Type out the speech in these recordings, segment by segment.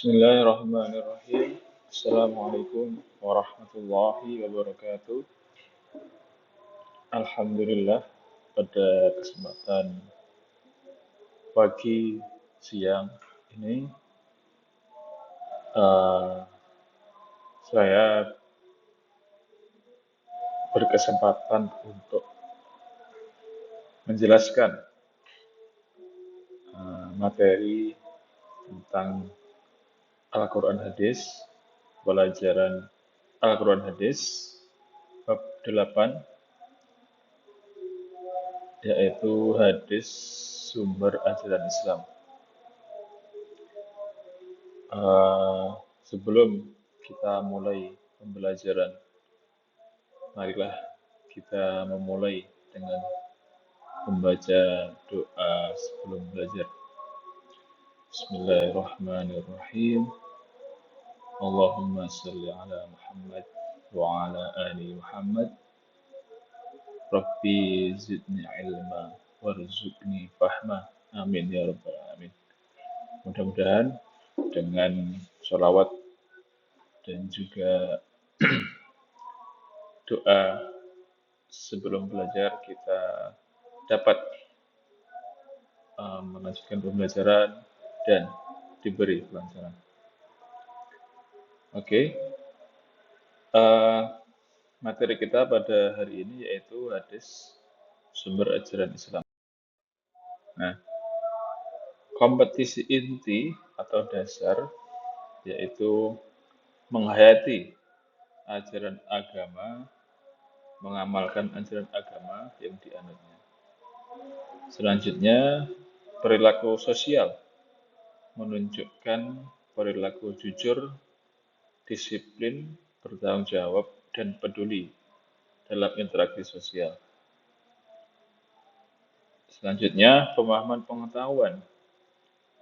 Bismillahirrahmanirrahim. Assalamualaikum warahmatullahi wabarakatuh. Alhamdulillah, pada kesempatan pagi siang ini eh, saya berkesempatan untuk menjelaskan materi tentang Al-Quran Hadis, pelajaran Al-Quran Hadis bab 8, yaitu hadis sumber ajaran Islam. Sebelum kita mulai pembelajaran, marilah kita memulai dengan membaca doa sebelum belajar. Bismillahirrahmanirrahim. Allahumma salli ala Muhammad wa ala ali Muhammad. Rabbi zidni ilma warzuqni fahma. Amin ya rabbal alamin. Mudah-mudahan dengan sholawat dan juga doa sebelum belajar kita dapat melanjutkan pembelajaran dan diberi kelancaran. Oke. Materi kita pada hari ini yaitu hadis sumber ajaran Islam. Nah, kompetisi inti atau dasar yaitu menghayati ajaran agama, mengamalkan ajaran agama yang dianutnya. Selanjutnya, perilaku sosial menunjukkan perilaku jujur, disiplin, bertanggung jawab, dan peduli dalam interaksi sosial. Selanjutnya, pemahaman pengetahuan,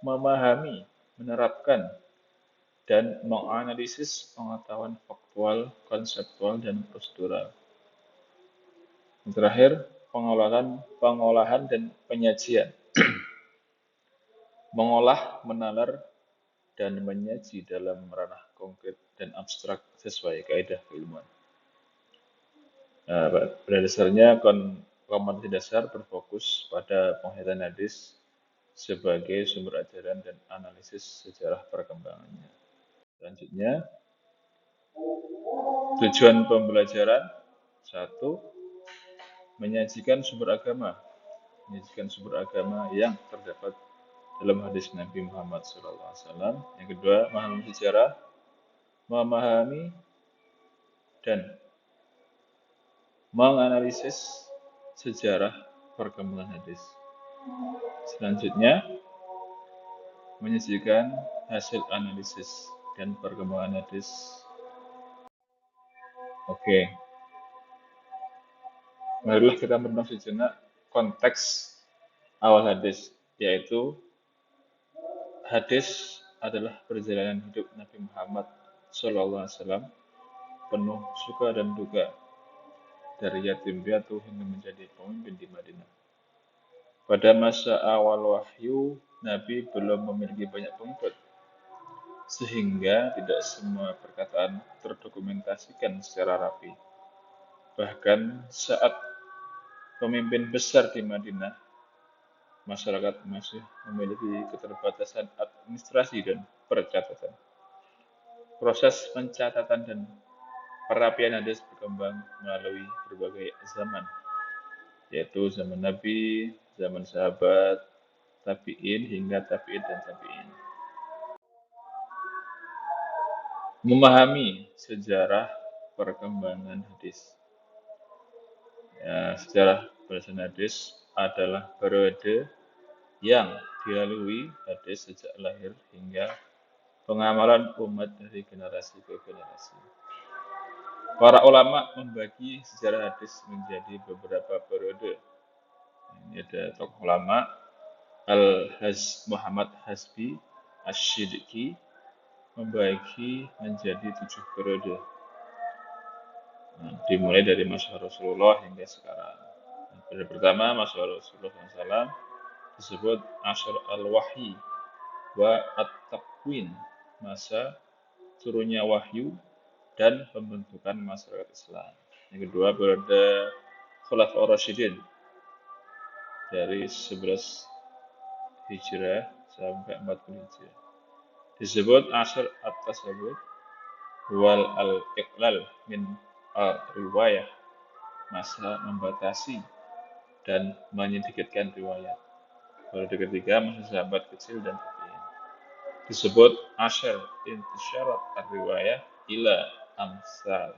memahami, menerapkan, dan menganalisis pengetahuan faktual, konseptual, dan prosedural. Yang terakhir, pengolahan dan penyajian. Mengolah, menalar, dan menyaji dalam ranah konkret dan abstrak sesuai kaidah keilmuan. Pada dasarnya, kompetensi dasar berfokus pada penghayatan hadis sebagai sumber ajaran dan analisis sejarah perkembangannya. Selanjutnya, tujuan pembelajaran 1. Menyajikan sumber agama yang terdapat dalam hadis Nabi Muhammad SAW. Yang kedua, memahami sejarah, memahami dan menganalisis sejarah perkembangan hadis. Selanjutnya, menyajikan hasil analisis dan perkembangan hadis. Oke. Marilah kita merenung sejenak konteks awal hadis, yaitu hadis adalah perjalanan hidup Nabi Muhammad SAW, penuh suka dan duka, dari yatim piatu hingga menjadi pemimpin di Madinah. Pada masa awal wahyu, Nabi belum memiliki banyak pengikut, sehingga tidak semua perkataan terdokumentasikan secara rapi. Bahkan saat pemimpin besar di Madinah, masyarakat masih memiliki keterbatasan administrasi dan percatatan. Proses pencatatan dan perapian hadis berkembang melalui berbagai zaman, yaitu zaman Nabi, zaman sahabat, tabi'in, hingga tabi'in dan tabi'in. Memahami sejarah perkembangan hadis. Sejarah belasan hadis adalah periode yang dilalui hadis sejak lahir hingga pengamalan umat dari generasi ke generasi. Para ulama membagi sejarah hadis menjadi beberapa periode. Ini ada tokoh ulama Muhammad Hasbi Asy-Syidqi membagi menjadi 7 periode. Dimulai dari masa Rasulullah hingga sekarang. Periode pertama masa Rasulullah SAW disebut Asyr al-Wahyi wa at-Taqwin, masa turunnya wahyu dan pembentukan masyarakat Islam. Yang kedua, periode Khulafaur Rasyidin dari 11 Hijrah sampai 40 Hijrah. Disebut Asr at-Tasawwur wal al-Iqlal min riwayah, masa membatasi dan menyedikitkan riwayat. Periode ketiga, masa sahabat kecil dan tabi'in. Disebut Asr intisyarat ar-riwayah ila amsal,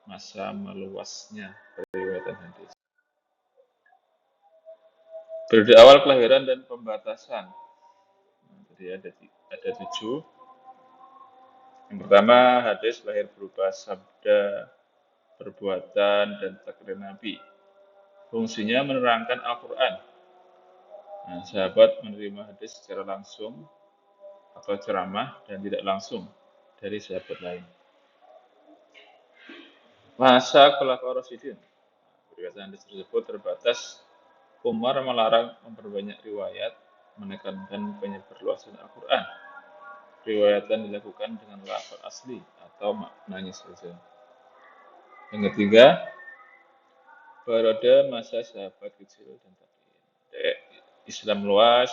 masa meluasnya periwayatan hadis. Periode awal kelahiran dan pembatasan. Jadi ada 7. Yang pertama, hadis lahir berupa sabda, perbuatan, dan takrir Nabi. Fungsinya menerangkan Al-Quran. Nah, sahabat menerima hadis secara langsung atau ceramah dan tidak langsung dari sahabat lain. Masa Khulafaur Rasyidin. Perkataan hadis tersebut terbatas. Umar melarang memperbanyak riwayat, menekankan penyebarluasan Al-Quran. Riwayatan dilakukan dengan lafaz asli atau maknanya saja. Yang ketiga, periode masa sahabat kecil dan tabi'in. Islam luas,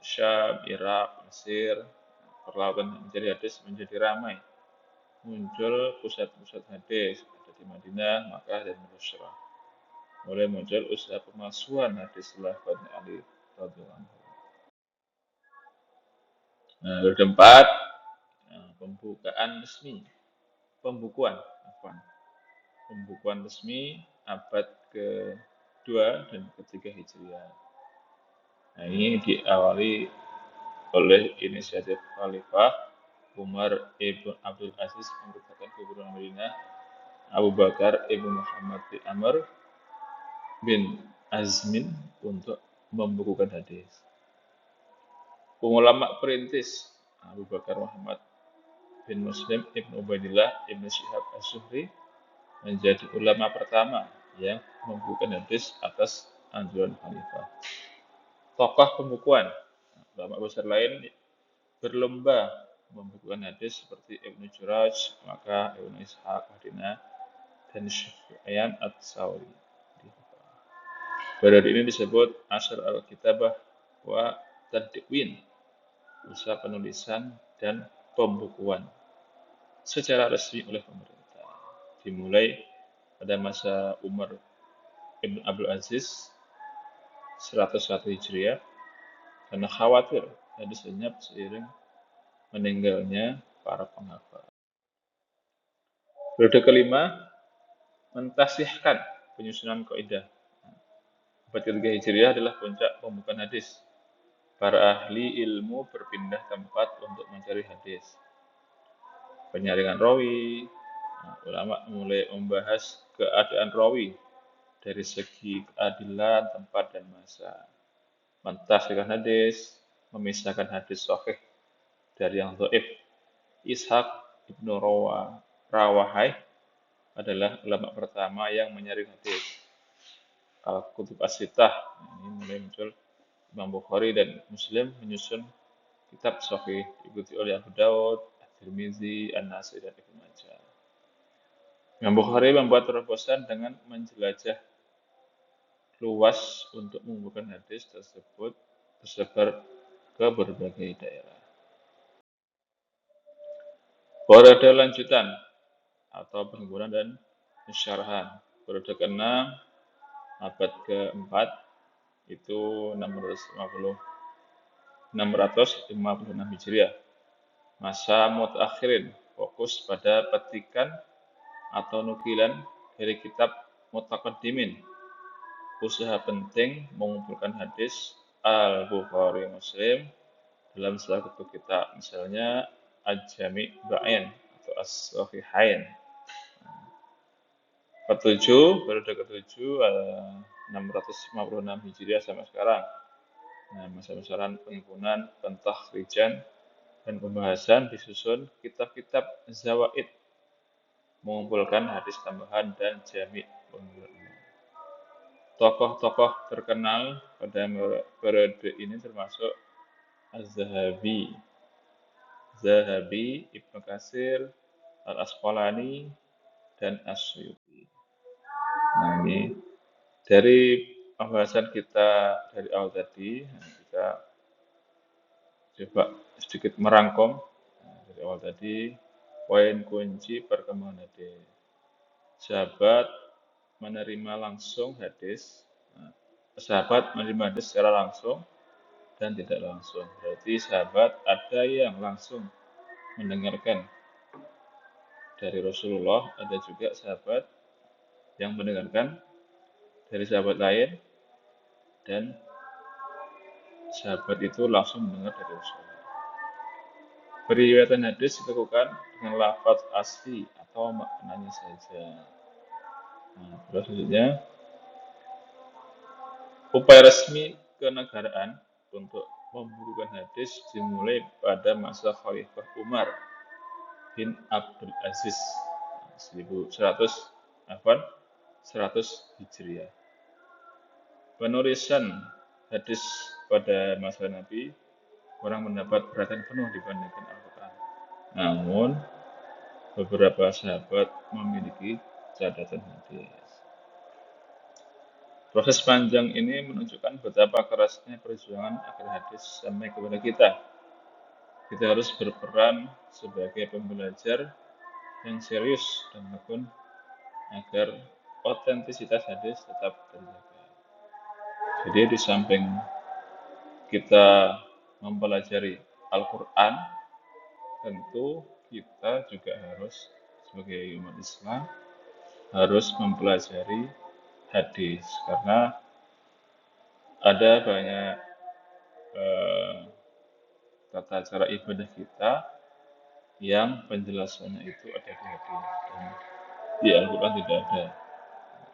Syam, Irak, Mesir, perlautan mencari hadis menjadi ramai. Muncul pusat-pusat hadis, ada di Madinah, Makkah, dan Basrah. Mulai muncul usaha pemalsuan hadis setelah Bani Ali radhiyallahu anhu. Nah, periode 4, pembukuan resmi abad ke-2 dan ke-3 Hijriah. Nah, ini diawali oleh inisiatif Khalifah Umar ibn Abdul Aziz merupakan gubernur Madinah, Abu Bakar ibn Muhammad bin Amr bin Azmin untuk membukukan hadis. Ulama perintis Abu Bakar Muhammad bin Muslim ibn Ubaidillah ibn Syihab az-Zuhri menjadi ulama pertama yang membukukan hadis atas anjuran Khalifah. Tokoh pembukuan, ulama besar lain berlomba membukukan hadis seperti Ibnu Juraj, maka Ibnu Ishaq Madinah, dan Sufyan ats-Tsauri. Periode ini disebut Asr al-Kitabah wa Tadwin, usaha penulisan dan pembukuan secara resmi oleh pemerintah. Dimulai pada masa Umar ibn Abdul Aziz 101 Hijriah karena khawatir hadis lenyap seiring meninggalnya para penghafal. Periode kelima, mentasihkan penyusunan kaidah. Abad ketiga Hijriah adalah puncak pembukaan hadis. Para ahli ilmu berpindah tempat untuk mencari hadis. Penyaringan rawi, ulama mulai membahas keadaan rawi dari segi keadilan, tempat, dan masa. Mentasihkan hadis, memisahkan hadis sahih dari yang dhaif. Ishaq ibnu Rawahai adalah ulama pertama yang menyaring hadis. Al-Kutub As-Sittah, ini mulai muncul. Imam Bukhari dan Muslim menyusun kitab sahih, diikuti oleh Abu Daud, At-Tirmizi, An-Nasai, dan Ibnu Majah. Imam Bukhari membuat terobosan dengan menjelajah luas untuk mengumpulkan hadis tersebut tersebar ke berbagai daerah. Periode lanjutan atau penghimpunan dan pensyarahan. Periode ke-6 abad ke-4 itu 656 Hijriah. Masa mutakhirin fokus pada petikan atau nukilan dari kitab mutaqaddimin. Usaha penting mengumpulkan hadis Al-Bukhari Muslim dalam salah satu kitab, misalnya Al-Jami' Ba'in atau As-Sahihain. Periode ke-7 656 Hijriah sampai sekarang. Nah, masa-masa penghimpunan, pentakhrijan, dan pembahasan disusun kitab-kitab zawaid, mengumpulkan hadis tambahan dan jami' pembukuan. Tokoh-tokoh terkenal pada periode ini termasuk Az-Zahabi Zahabi, Ibnu Katsir, Al-Asqalani, dan As-Suyuti. Nah, ini dari pembahasan kita dari awal tadi, kita coba sedikit merangkum dari awal tadi poin kunci perkembangan hadis. Sahabat menerima langsung hadis, sahabat menerima hadis secara langsung dan tidak langsung. Berarti sahabat ada yang langsung mendengarkan dari Rasulullah, ada juga sahabat yang mendengarkan dari sahabat lain, dan sahabat itu langsung mendengar dari Rasulullah. Periwayatan hadis dilakukan dengan lafaz asli atau maknanya saja. Nah, terus selanjutnya, upaya resmi kenegaraan untuk membukukan hadis dimulai pada masa Khalifah Umar bin Abdul Aziz 100 Hijriah. Penulisan hadis pada masa Nabi kurang mendapat perhatian penuh dibandingkan Al-Quran. Namun, beberapa sahabat memiliki catatan hadis. Proses panjang ini menunjukkan betapa kerasnya perjuangan agar hadis sampai kepada kita. Kita harus berperan sebagai pembelajar yang serius dan tekun agar otentisitas hadis tetap terjaga. Jadi di samping kita mempelajari Al-Quran, tentu kita juga harus sebagai umat Islam harus mempelajari hadis, karena ada banyak tata cara ibadah kita yang penjelasannya itu ada di hadis dan di Al-Quran tidak ada.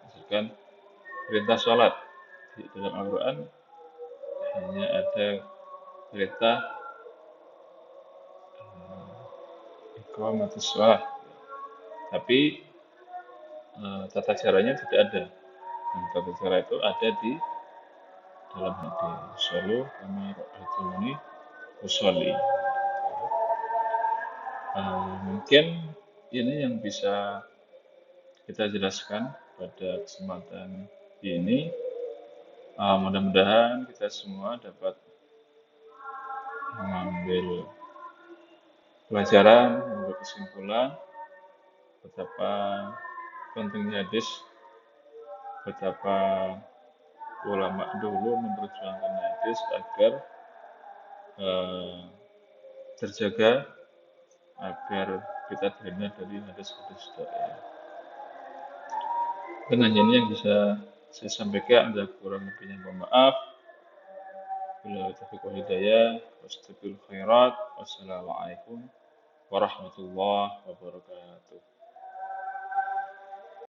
Misalkan perintah sholat di dalam Al-Quran hanya ada perintah iqamatus sholat, tapi tata caranya tidak ada. Dan tata cara itu ada di dalam hadis. Shallu kama ra'aitumuni usolli. Mungkin ini yang bisa kita jelaskan pada kesempatan ini. Mudah-mudahan kita semua dapat mengambil pelajaran, mengambil kesimpulan betapa pentingnya hadis, betapa ulama dulu memperjuangkan hadis agar terjaga, agar kita terhindar dari hadis-hadis dhaif. Dan hanya ini yang bisa saya sampaikan, ada kurang lebihnya mohon maaf. Bila taufiq wal hidayah, wastabil khairat. Wassalamualaikum warahmatullahi wabarakatuh.